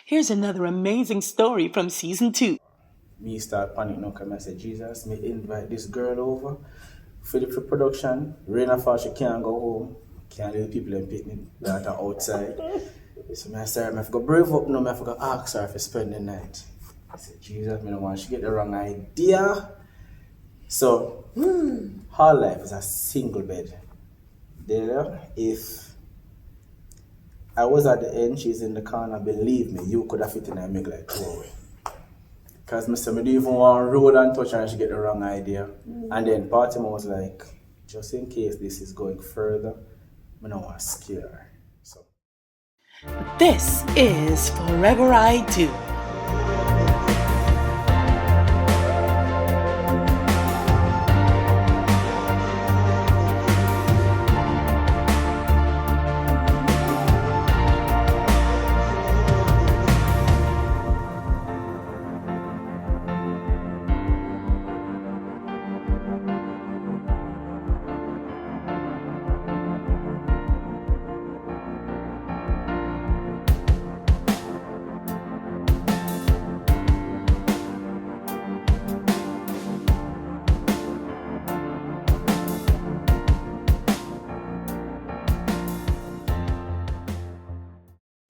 Here's another amazing story from season 2. Me start panicking now because I said, Jesus, me invite this girl over for the production. Rain or fall, she can't go home. Can't leave people in picnic that are outside. So I said, I have to go brave up now, I have to go ask her to spend the night. I said, Jesus, I don't want she get the wrong idea. So, her life is a single bed. There, if I was at the end, she's in the corner, believe me, you could have fit in and make like 2 hours. Because I don't even want to roll and touch her and she get the wrong idea. And then part of me was like, just in case this is going further, I don't want to scare her. So. This is Forever I Do.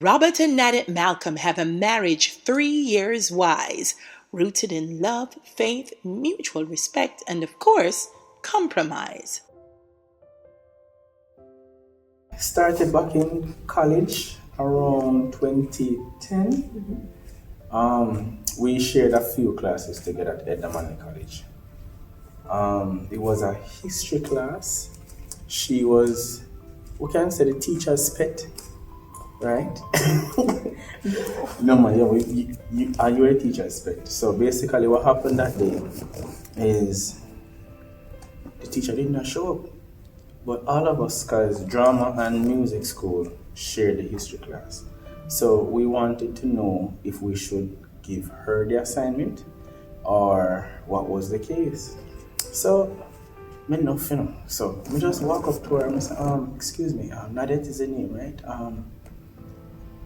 Robert and Nadette Malcolm have a marriage 3 years wise, rooted in love, faith, mutual respect, and of course, compromise. I started back in college around 2010. We shared a few classes together at Edna College. It was a history class. She was, we can say, the teacher's pet. Right? No, man, you are a teacher's pet. So basically, what happened that day is the teacher did not show up, but all of us, because drama and music school shared the history class, so we wanted to know if we should give her the assignment or what was the case. So, me nothing, you know. So we just walk up to her and say, excuse me, Nadette is the name, right?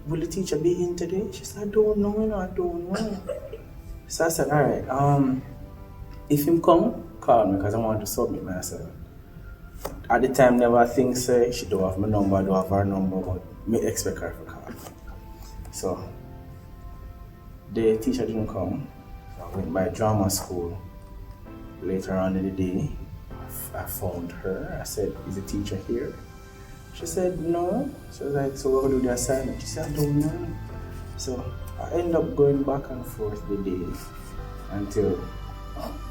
Will the teacher be in today? She said, I don't know. So I said, all right, if him come, call me because I want to submit my assignment. At the time, never think say she don't have my number, I don't have her number, but me expect her to call. So the teacher didn't come. So I went by drama school. Later on in the day, I found her. I said, is the teacher here? She said, no. So I was like, so we're going to do the assignment. She said, I don't know. So I ended up going back and forth the day until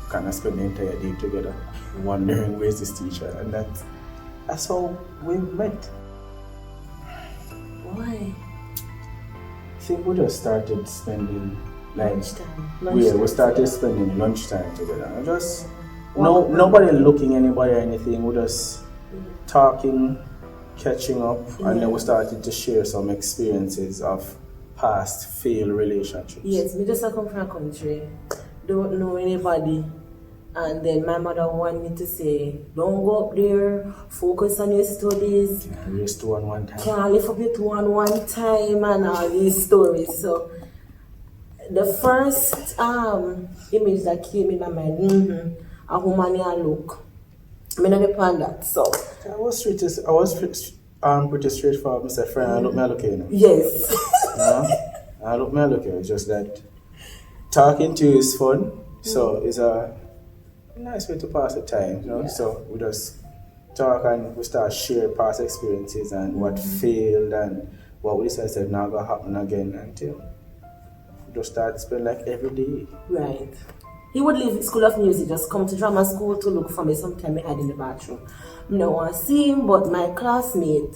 kind of spend the entire day together, wondering where's this teacher. And that's how we met. Why? I think we just started spending lunchtime. We started spending lunchtime together. And just nobody looking anybody or anything. We just talking, catching up, and then we started to share some experiences of past failed relationships. Yes, we just come from a country, don't know anybody, and then my mother wanted me to say, don't go up there, focus on your studies. Can't raise 2 on one time. Can't lift up your 2 on one time, and all these stories. So the first image that came in my mind, a woman I look. I mean, I depend that, so. I was pretty straightforward, Mr. Friend. I look me okay, you know. Yes. I look me okay. It's just that talking to you is fun, so it's a nice way to pass the time, you know. Yeah. So we just talk and we start share past experiences and what failed and what we decided not gonna happen again until we just start spend like every day. Right. He would leave School of Music, just come to drama school to look for me. Sometime I had in the bathroom. I don't want to see him, but my classmate,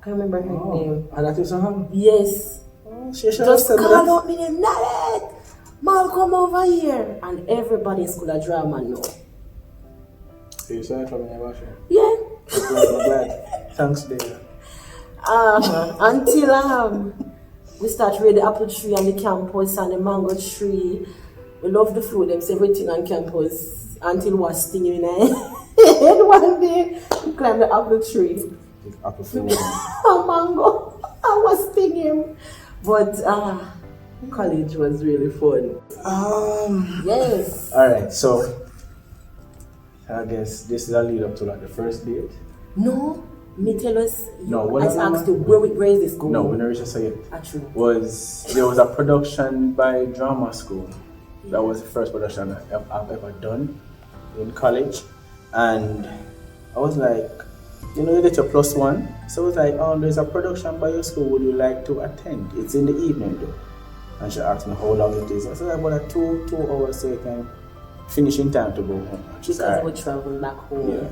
I can't remember her name. And that is her? Yes. Oh, she just call out me name, Nadette! Malcolm over here. And everybody in School of Drama know. So you saw it from in your bathroom? Yeah. I'm glad. Thanks, Dahlia. Until we start reading the apple tree on the campus and the mango tree. We love the fruit, them everything on campus until we stinging in head one day. We climbed the apple tree. Apple fruit. A mango. I was stinging. But college was really fun. Yes. Alright, so I guess this is a lead up to like the first date. No, me tell us. No, what I is asked you where is this going? No, we never just say it. Actually, There was a production by drama school. That was the first production I've ever done in college, and I was like, you get your +1. So I was like, there's a production by your school. Would you like to attend? It's in the evening though. And she asked me how long it is. I said about 2 hours, so you can finish in time to go home. Because I would travel back home. Yeah.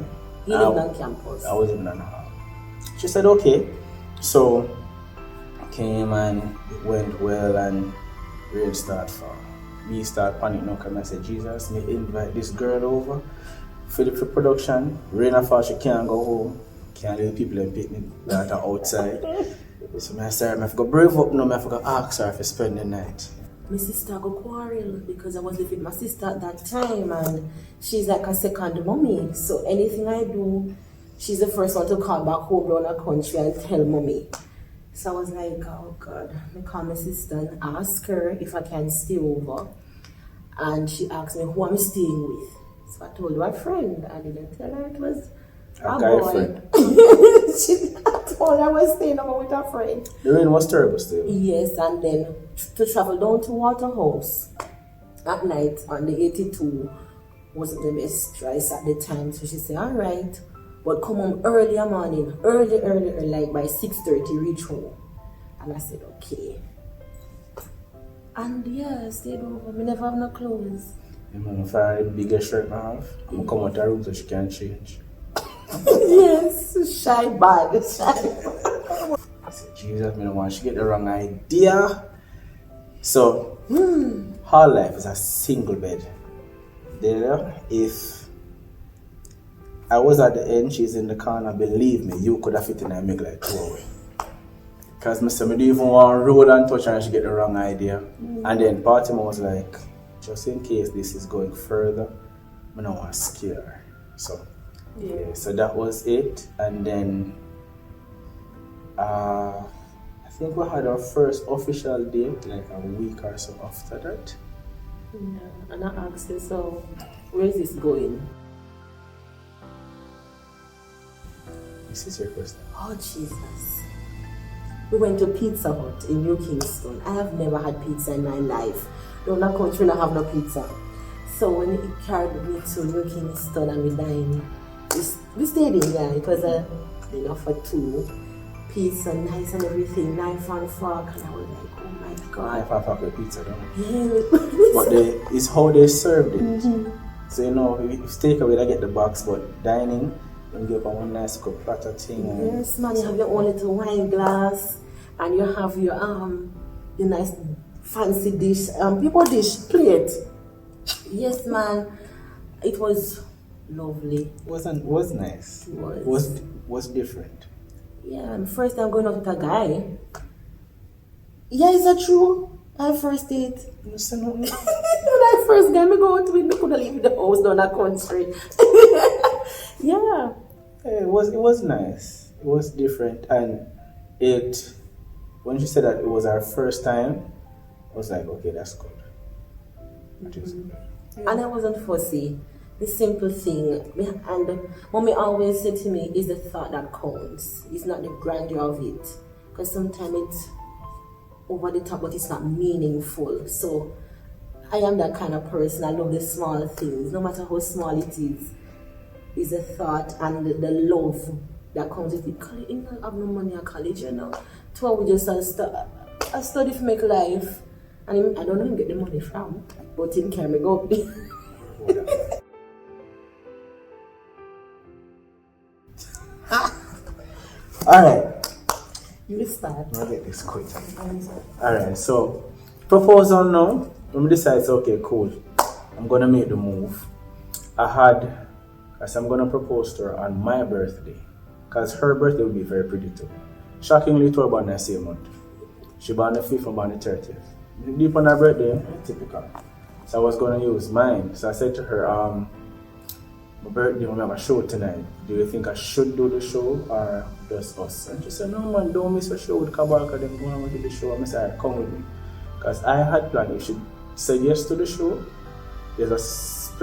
You lived on campus. I was living on a half. She said okay. So I came and it went well, and rain start fall. Me start panicking now because I said, Jesus, me invite this girl over for the production. Rain a fall, she can't go home. Can't leave people and picnic that are outside. So I said, I have to go brave up now, I have to go ask her if I spend the night. My sister go quarrel because I was living with my sister at that time, and she's like a second mommy. So anything I do, she's the first one to call back home down the country and tell mommy. So I was like, oh God. I call my sister and ask her if I can stay over. And she asked me who I'm staying with. So I told her a friend. I didn't tell her it was a boy. Friend. I told her I was staying over with a friend. The rain was terrible still. Yes, and then to travel down to Waterhouse at night on the 82 wasn't the best choice at the time. So she said, all right, but come home early morning, early, like by 6:30 reach home. And I said, okay. And yeah, I stayed over. We never have no clothes. If I have the biggest shirt I have, I'm going to come out of the room so she can't change. Yes, shy bad. I said, Jesus, I don't want she get the wrong idea. So, her life is a single bed. There, if I was at the end, she's in the corner, believe me, you could have fit in and make like 2 hours. Because I don't even want to roll and touch her and she get the wrong idea. And then Party was like, just in case this is going further, I don't want to scare her. So, yeah, so that was it. And then I think we had our first official date like a week or so after that. Yeah, and I asked her, so where is this going? This is your question. Oh, Jesus. We went to Pizza Hut in New Kingston. I have never had pizza in my life. No, that country don't have no pizza. So when he carried me to New Kingston and we dined, we stayed in, yeah. It was a dinner for 2. Pizza, nice and everything, knife and fork. And I was like, oh my God. Knife and fork with pizza, don't you? Yeah. But it's how they served it. So, if takeaway, I get the box, but dining, you get one nice little platter thing. Yes, man, you have your own little wine glass, and you have your nice fancy dish, people dish plate. Yes, man, it was lovely. Was nice. It was different. Yeah, and first time going out with a guy. Yeah, is that true? Our first date. You say no. When I first got me going to it, me couldn't leave the house down the country. Yeah. It was nice. It was different, and when she said that it was our first time, I was like, okay, that's good. That is good. Yeah. And I wasn't fussy. The simple thing, and mommy always said to me, is the thought that counts. It's not the grandeur of it, because sometimes it's over the top, but it's not meaningful. So I am that kind of person. I love the small things, no matter how small it is the thought and the love that comes with it. College, you don't have no money at college, So we just study to make life, and I don't know where get the money from, but him carry me go. Alright. You start. I'll get this quick. Alright, so proposal now. When we decide, okay, cool, I'm gonna make the move. I'm gonna propose to her on my birthday, because her birthday will be very predictable. Shockingly, to her born the same month. She born the 5th and born the 30th. Deep on her birthday, typical. So I was gonna use mine. So I said to her, my birthday, we have a show tonight. Do you think I should do the show or just us? And she said, no man, don't miss a show with Kabarka. Them going to do the show. I said, come with me. Because I had planned if she said yes to the show, there's a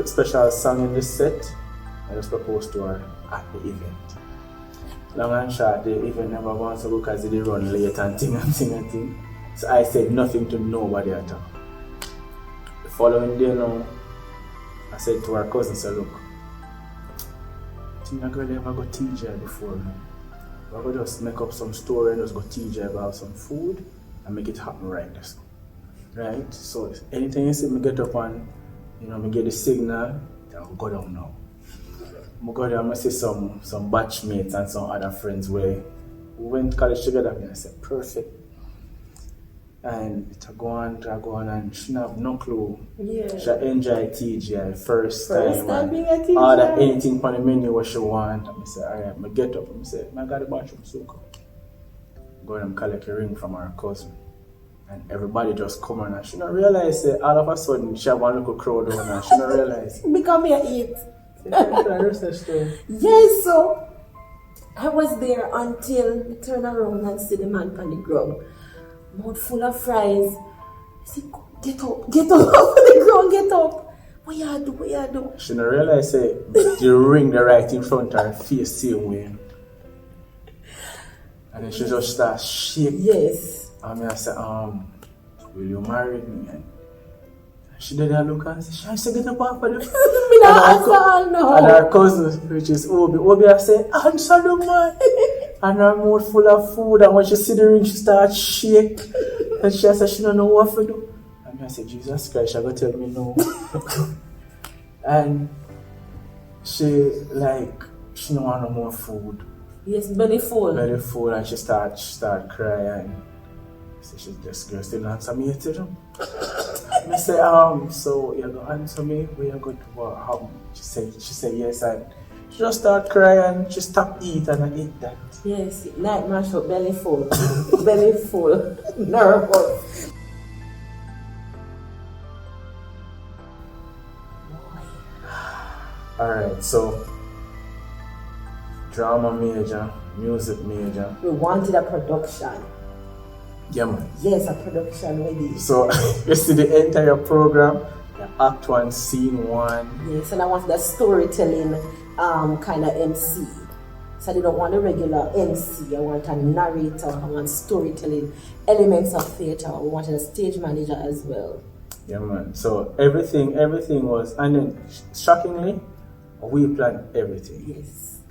special song in the set. I was proposed to her at the event. Long and short, the event never wants to go because they run late and thing. So I said nothing to nobody at all. The following day now, I said to her cousin, so look, I think I'm going to ever go TJ before me. We're going to just make up some story and just go TJ about some food and make it happen right this. Right? So anything you see me get up and, me get the signal, I'll go down now. I go there and I see some batchmates and some other friends where we went to college together and I said, perfect. And it go on and she have no clue. Yeah. She enjoy TGI first time being at TGI. Order anything on the menu what she want. And I say, alright, I get up and I say, I got the bathroom soak. Go and collect a ring from her cousin. And everybody just come on and she don't realize that all of a sudden she have one little crowd on and she don't realize. Become here eat. Yes, so I was there until I turn around and see the man on the ground. Mouth full of fries. I said, get up off the ground, get up. What you do? She don't realize the ring the right in front of her face same way. And then she just starts shaking. Yes. And I said, will you marry me? And she did that look and she said, get up off of the and her cousin, which is Obi I said, answer the man. And her mouth full of food, and when she see the ring, she starts shake. And she said she don't know what to do. And I said, Jesus Christ, she going to tell me no. And she don't want no more food. Yes, belly full. And she start crying. So she just girl still answer me to them. I say, so you're gonna answer me? Where you going to how? She said yes, and she just start crying. She stopped eating and I ate that. Yes, night mash up, belly full, nervous. Alright, so drama major, music major. We wanted a production. Yeah, man. Yes, a production ready. So you see the entire program, Act 1, Scene 1. Yes, and I wanted a storytelling kind of MC. So I didn't want a regular MC. I want a narrator. I want storytelling elements of theater. I wanted a stage manager as well. Yeah, man. So everything was, and then shockingly, we planned everything. Yes.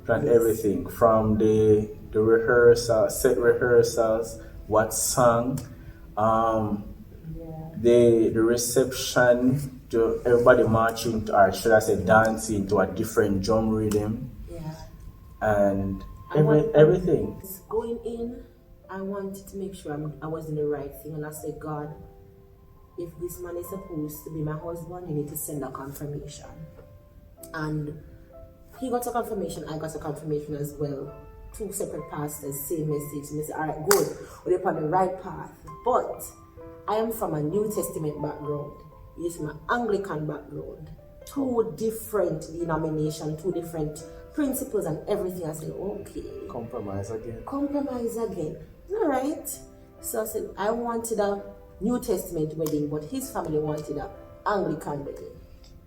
Planned everything from the rehearsal, set rehearsals, what song, the reception, to everybody marching to, or should I say dancing to a different drum rhythm. Yeah. And everything. Going in, I wanted to make sure I was doing the right thing, and I said, God, if this man is supposed to be my husband, you need to send a confirmation. And he got a confirmation, I got a confirmation as well. Two separate pastors, same message. And they said, all right, good, we're on the right path. But I am from a New Testament background. He's from an Anglican background. Two different denominations, two different principles and everything. I said, okay. Compromise again. All right. So I said, I wanted a New Testament wedding, but his family wanted an Anglican wedding.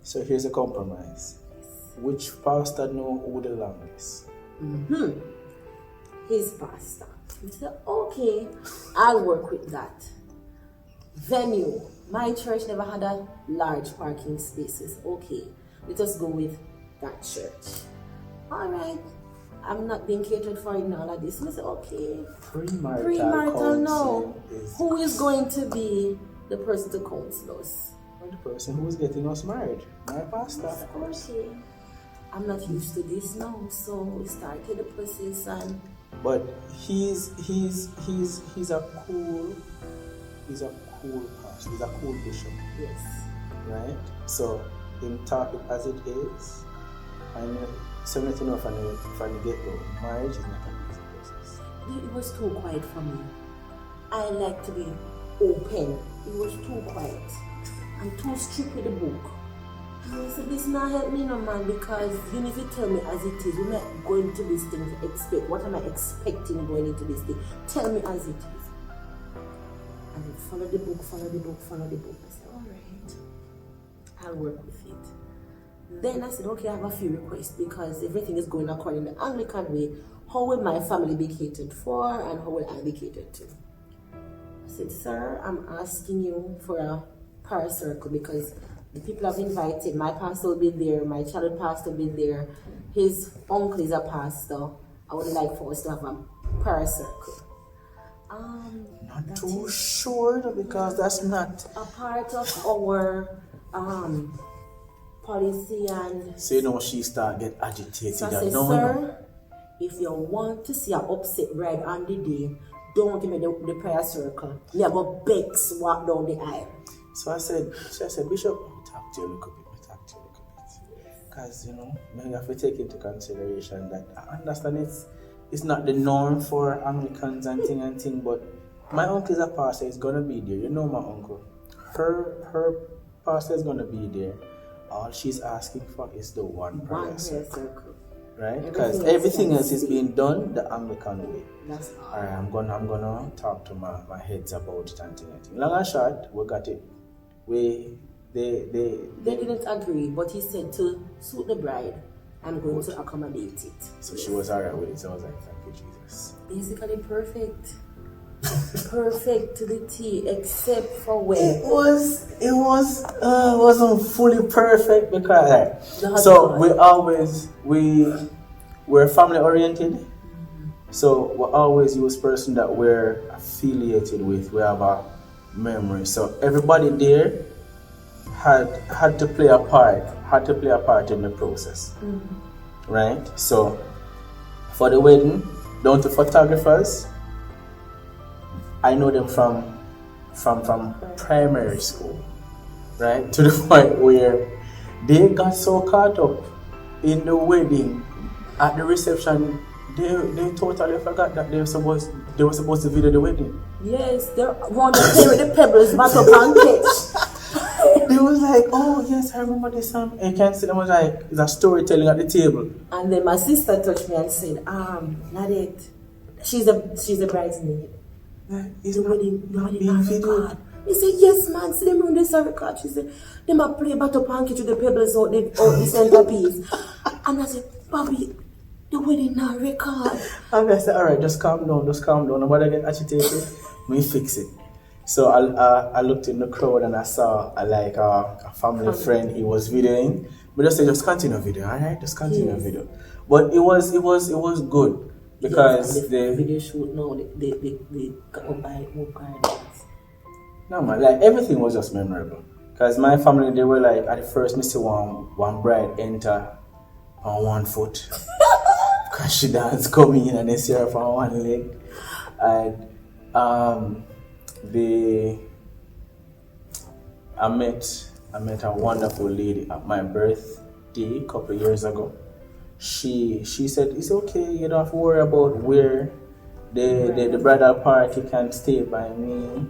So here's a compromise. Yes. Which pastor know who the longest? His pastor. He said, okay, I'll work with that. Venue. My church never had a large parking spaces. Okay, let us go with that church. All right, I'm not being catered for in all of this. I said, okay. Premarital now. Who is going to be the person to counsel us? The person who is getting us married. My pastor, of course. Okay. I'm not used to this now, so we started the process and. But he's a cool pastor. He's a cool bishop. Yes. Right. So him talk it as it is, and something enough from the get-go. Marriage is not an easy process. It was too quiet for me. I like to be open. It was too quiet. I'm too strict with the book. I said, this not help me no man, because you need to tell me as it is. We're not going to this thing to expect. What am I expecting going into this thing? Tell me as it is. And follow the book, follow the book, follow the book. I said, all right, I'll work with it. Then I said, okay, I have a few requests because everything is going according to the Anglican way. How will my family be catered for and how will I be catered to? I said, sir, I'm asking you for a prayer circle because the people I've invited, my pastor will be there, my child pastor will be there, his uncle is a pastor. I would like for us to have a prayer circle. Not too sure because that's not a part of our policy. And so you know she start get agitated. So I say, sir, if you want to see an upset bride on the day, don't give me the prayer circle. Me I go begs walk down the aisle. So I said, Bishop, talk to you a little bit. Because, you have to take into consideration that I understand it's not the norm for Anglicans and thing, but my uncle is a pastor, he's going to be there. You know my uncle. Her pastor is going to be there. All she's asking for is the one prayer circle. Right? Because everything else is being done the Anglican way. That's all. Alright, I'm gonna talk to my heads about it and thing. Long and short, we got it. They didn't agree, but he said to suit the bride, I'm going to accommodate it. So she was alright with it. So I was like, thank you, Jesus. Basically perfect. Perfect to the T, except for when it wasn't fully perfect because we're family oriented. Mm-hmm. So we always use person that we're affiliated with. We have a memory. So everybody there had to play a part in the process. Mm-hmm. Right? So for the wedding, down to photographers, I know them from primary school, right? To the point where they got so caught up in the wedding, at the reception, they totally forgot that they were supposed to video the wedding. Yes, they want to play with the pebbles, back up and catch. They was like, oh yes, I remember this song. You can see them was like, it's a storytelling at the table. And then my sister touched me and said, Nadette, she's a bridesmaid. Is the wedding being videoed? He said, yes, man. See them on this record. She said, they might play battle pancake to the pebbles out the centerpiece. And I said, Bobby, the wedding not record. And I said, all right, just calm down. Nobody get agitated. We fix it. So I looked in the crowd and I saw a family friend. He was videoing. But just said, just continue video, all right? Just continue video. But it was good. Because the video shoot now, they got up by more gardens. No man, like everything was just memorable. Because my family, they were like, at the first, me see one bride enter on one foot. Because she dance coming in and they see her from one leg. And I met a wonderful lady at my birthday a couple of years ago. She said, it's okay, you don't have to worry about where the bridal party can stay by me.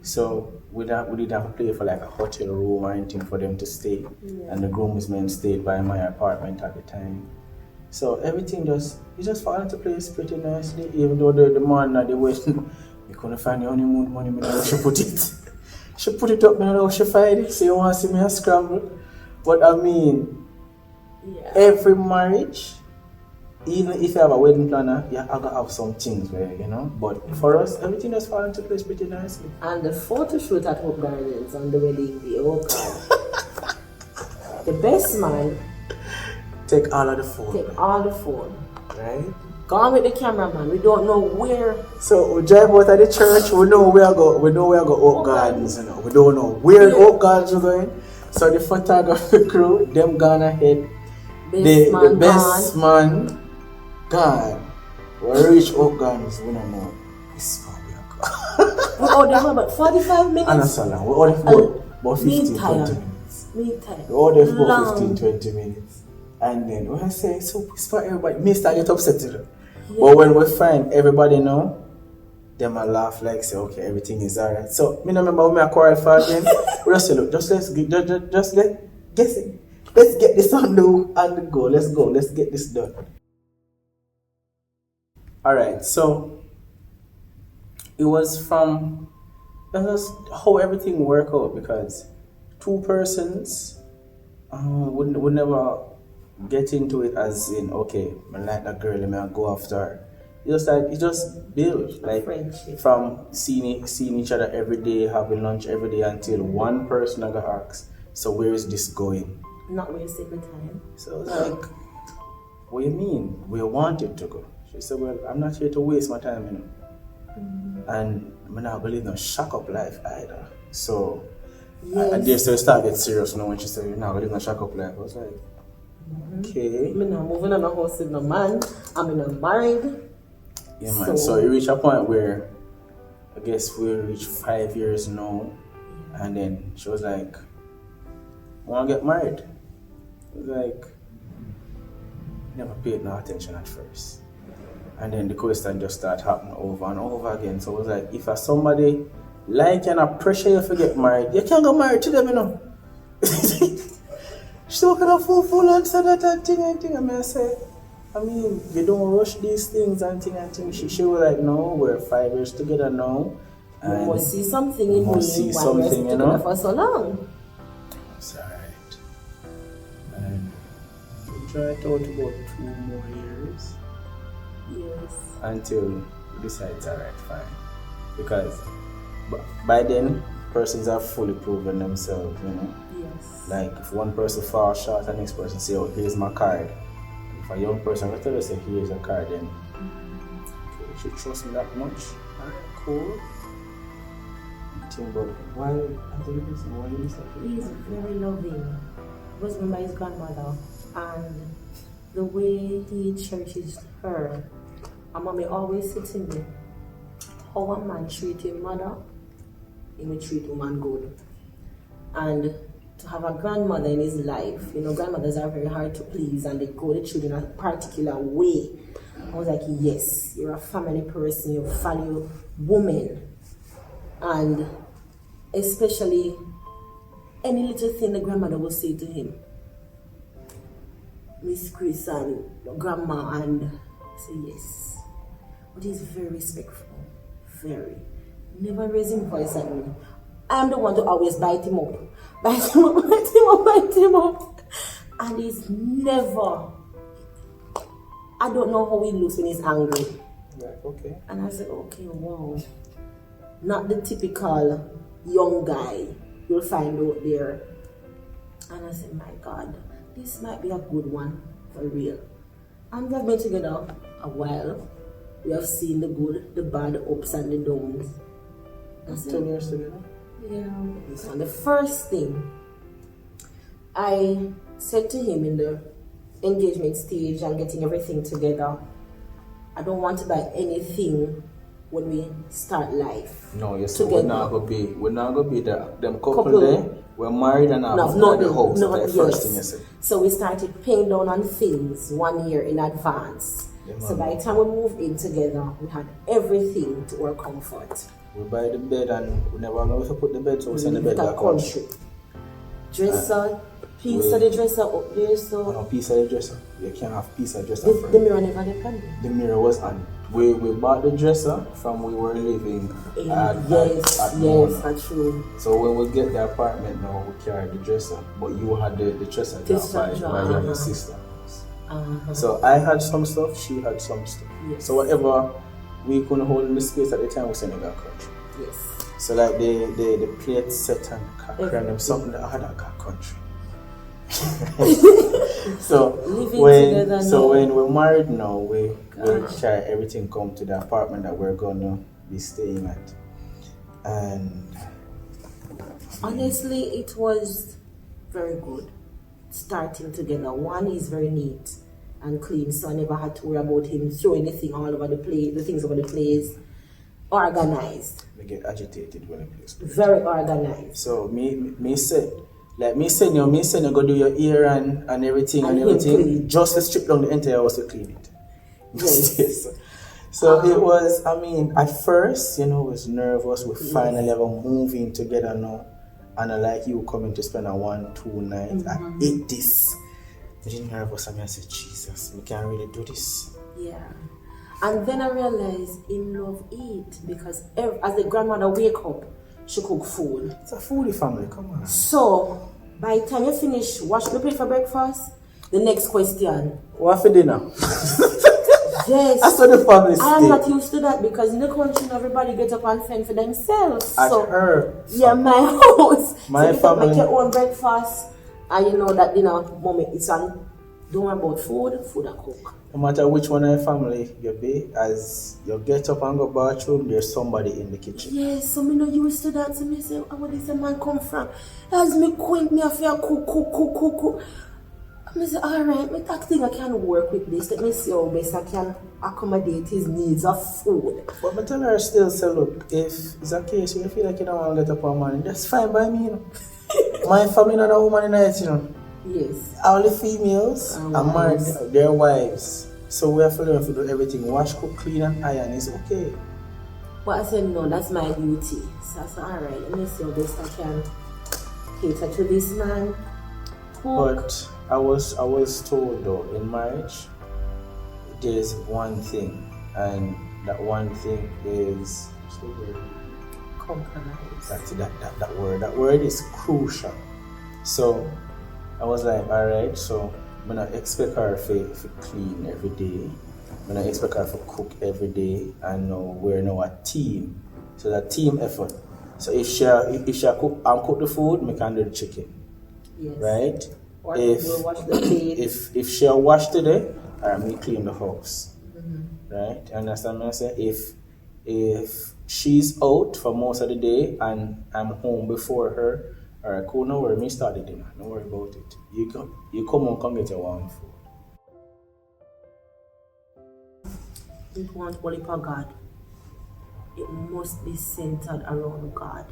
So we didn't have to pay for like a hotel room or anything for them to stay. Yeah. And the groomsmen stayed by my apartment at the time. So everything just fell into place pretty nicely, even though the man at the wedding, we couldn't find the honeymoon money, me know she put it. She put it up, me know she find it, so you want to see me a scramble. But I mean, yeah. Every marriage, even if you have a wedding planner, you have to have some things where, But for us, everything just falls into place pretty nicely. And the photo shoot at Hope Gardens on the wedding day, oh God. The best man. Take all of the phone. Right? Gone with the cameraman. We don't know where. So we drive out of the church. We know where I go. We know where I go. Hope Gardens. We don't know where Hope Gardens are going. So the photography crew, them gone ahead. The best man gone. We reach Hope Gardens. We don't know. This is where we are. We ordered for about 45 minutes. And that's all. We ordered for about 15-20 minutes. Me tired. We ordered for about 15-20 minutes. And then when I say, so it's for everybody, me start get upset to them. Yeah. But when we find everybody know, them I laugh like say, okay, everything is alright. So me no remember when I quarrel for again. We just say, look, let's get this on the go. Let's get this done. Alright, so it was from that's how everything work out, because two persons would never get into it as in, okay, I like that girl, let me go after her. It just build like friendship. From seeing each other every day, having lunch every day, until one person got asked, so where is this going? Not wasting the time. So it's like, what do you mean? Where you want it to go? She said, well, I'm not here to waste my time, you know. And I'm not believe no shock up life either. So I dare say start get serious now when she said, you're not gonna live no shock up life. I was like, okay. I'm not moving on a house with no man. I'm not married. Yeah, man. So it reached a point where I guess we reached 5 years now, and then she was like, I want to get married. I was like, never paid no attention at first. And then the question just started happening over and over again. So I was like, if somebody like you and I pressure you to get married, you can't get married to them, you know. She took a full and said that and thing. I mean, you don't rush these things and thing. She was like, no, we're 5 years together now. You must see something in me. See something, you know. For so long. It's alright. And we tried out about 2 more years. Yes. Until we decide it's alright, fine. Because by then, persons have fully proven themselves, you know. Yes. Like if one person falls short, the next person say, oh, here's my card. If a young person will tell you, say, here's a card, then okay, you should trust me that much. Alright, cool. But why you He's very loving. He was remember his grandmother, and the way he cherishes her. And mommy always said to me, how a man treat his mother, he will treat a woman good. And to have a grandmother in his life, you know, grandmothers are very hard to please and they grow the children a particular way. I was like, yes, you're a family person, you value women. And especially any little thing the grandmother will say to him, Miss Chris and grandma, and I say yes. But he's very respectful, very. Never raising voice at me. I'm the one to always bite him up. And he's never, I don't know how he looks when he's angry. Yeah, okay. And I said, okay, wow. Not the typical young guy you'll find out there. And I said, my God, this might be a good one for real. And we've been together a while. We have seen the good, the bad, the ups and the downs. That's 10 years together? Yeah. So the first thing I said to him in the engagement stage and getting everything together, I don't want to buy anything when we start life. No, you see, we're not gonna be them couple there. We're married and not the house. That's the first thing you said. So we started paying down on things 1 year in advance. Yeah, so by the time we moved in together, we had everything to our comfort. We buy the bed and we never know if we put the bed, so we send the bed back country. Dresser, piece of the dresser up there, so. No, piece of the dresser. You can't have piece of the dresser. The mirror never depended. The mirror was on. We bought the dresser from we were living at Yes, that's true. So when we get the apartment now, we carry the dresser. But you had the dresser by your sister. So I had some stuff, she had some stuff. Yes. So whatever we couldn't hold in the space at the time, we sent it back country. Yes. So like the plate set and cracked them something that I had got country. So when we're married now, we try everything come to the apartment that we're gonna be staying at. And honestly, it was very good starting together. One is very neat and clean, so I never had to worry about him throwing anything all over the place, the things over the place. Organized. We get agitated when the place. Very organized. So me said you go do your ear and everything and everything. Just to strip down the entire house to clean it. Yes. So it was, I mean, at first, I was nervous. We finally ever moving together now. And I like you coming to spend a 1-2 nights. I hate this. I didn't nervous. I said, Jesus, we can't really do this. Yeah. And then I realized in love it, because as the grandmother wake up, she cook food. It's a foodie family, come on. So, by the time you finish washing the plate for breakfast, the next question. What for dinner? Yes. That's what the family I am not used to that because in the country, everybody get up and fend for themselves. At so, her. yeah, my house. My so family. you make your own breakfast, and you know that dinner moment it's on. Don't worry about food I cook. No matter which one of your family you be, as you get up and go bathroom, there's somebody in the kitchen. Yes, so me not used to that. So me say, where does the man come from? As me quint, me have to cook. I say, alright, me think I can work with this. Let me see how best I can accommodate his needs of food. But me tell her still say, look, if it's a case where you feel like you don't want to get up on morning, that's fine by me, you know. My family not a woman in it, you know. Yes. All the females are married, their wives. So we have to learn to do everything. Wash, cook, clean, and iron is okay. But I said, no, that's my duty. So I said, alright, let me see how best I can cater to this man. Cook. But I was told though, in marriage, there's one thing, and that one thing is compromise. That's that word. That word is crucial. So I was like, alright, so I'm not expect her to clean every day. I'm not expect her to cook every day. And we're now a team. So that team effort. So if she cook the food, I can do the chicken. Yes. Right? Or we'll wash the plate. If she wash today, me clean the house. Mm-hmm. Right? You understand what I say? If she's out for most of the day and I'm home before her, alright, cool, no worry, me start the dinner. Don't worry about it. You come home, come get your warm food. If you want holy for God, it must be centered around God.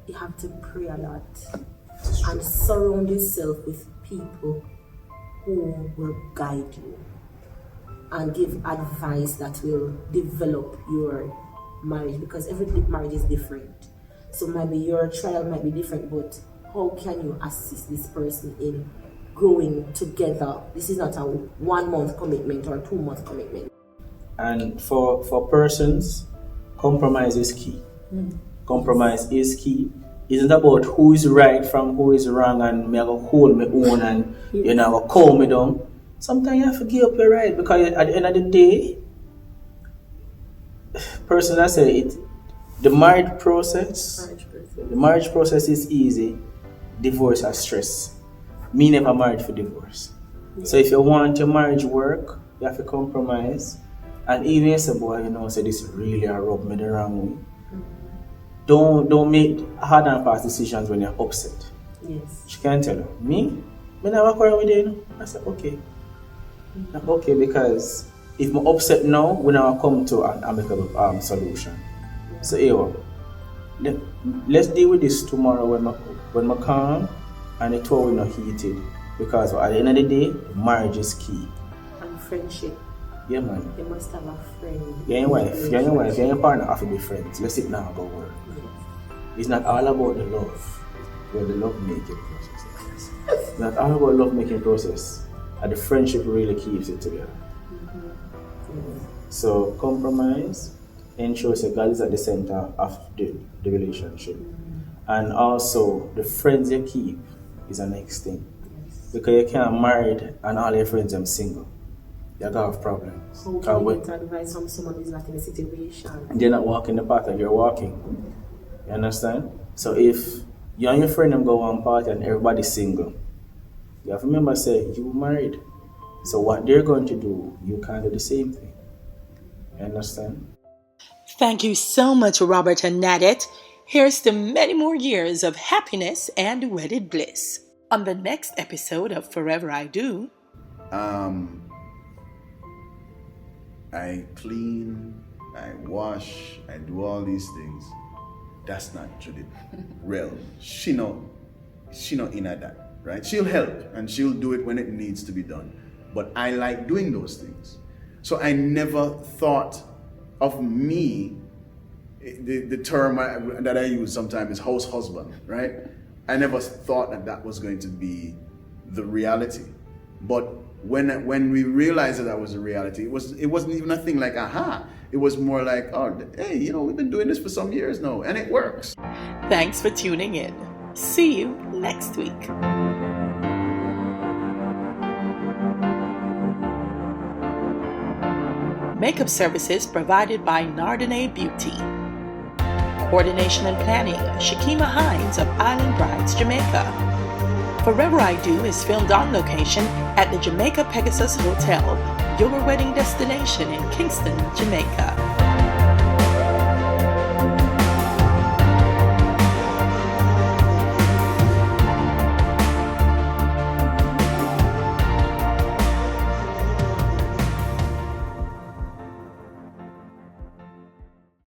You have to pray a lot and surround yourself with people who will guide you and give advice that will develop your marriage, because every marriage is different. So maybe your trial might be different, but how can you assist this person in growing together? This is not a 1 month commitment or a 2 month commitment. And for persons, compromise is key. Compromise is key. It's not about who is right from who is wrong and me go hold my own and you know go calm me down. Sometimes you have to give up your right, because at the end of the day, person I say it, the marriage process is easy. Divorce is stress. Me never married for divorce. Yeah. So if you want your marriage work, you have to compromise. And even if say, boy, say this really rub me the wrong way. Don't make hard and fast decisions when you're upset. Yes. She can tell you, me never quarrel with you. I said, okay. Okay, because if I'm upset now, we never come to an amicable solution. So let's deal with this tomorrow when I calm and the two will not heated. Because at the end of the day, marriage is key. And friendship. Yeah, man. You must have a friend. You're your wife, you're your partner have to be friends. Let's sit now and go work. It's not all about the love. It's the love making process. It's not all about love making process. And the friendship really keeps it together. So compromise ensures that God is at the center of the relationship. And also the friends you keep is the next thing. Because you can't married and all your friends are single. You have problems. How can you get advice from someone who's not in a situation? They're not walking the path that you're walking. You understand? So if you and your friend them go one party and everybody's single, you have to remember say you married. So what they're going to do, you can't do the same thing. You understand? Thank you so much, Robert and Nadette. Here's to many more years of happiness and wedded bliss. On the next episode of Forever I Do. I clean, I wash, I do all these things. That's not Judith realm. She not in at that, right? She'll help and she'll do it when it needs to be done. But I like doing those things. So I never thought of me, the term that I use sometimes is house husband, right? I never thought that was going to be the reality. But when we realized that was a reality, it wasn't even a thing like aha. It was more like, oh, hey, we've been doing this for some years now, and it works. Thanks for tuning in. See you next week. Makeup services provided by Nadette Beauty. Coordination and planning, Shakima Hines of Island Brides, Jamaica. Forever I Do is filmed on location at the Jamaica Pegasus Hotel, your wedding destination in Kingston, Jamaica.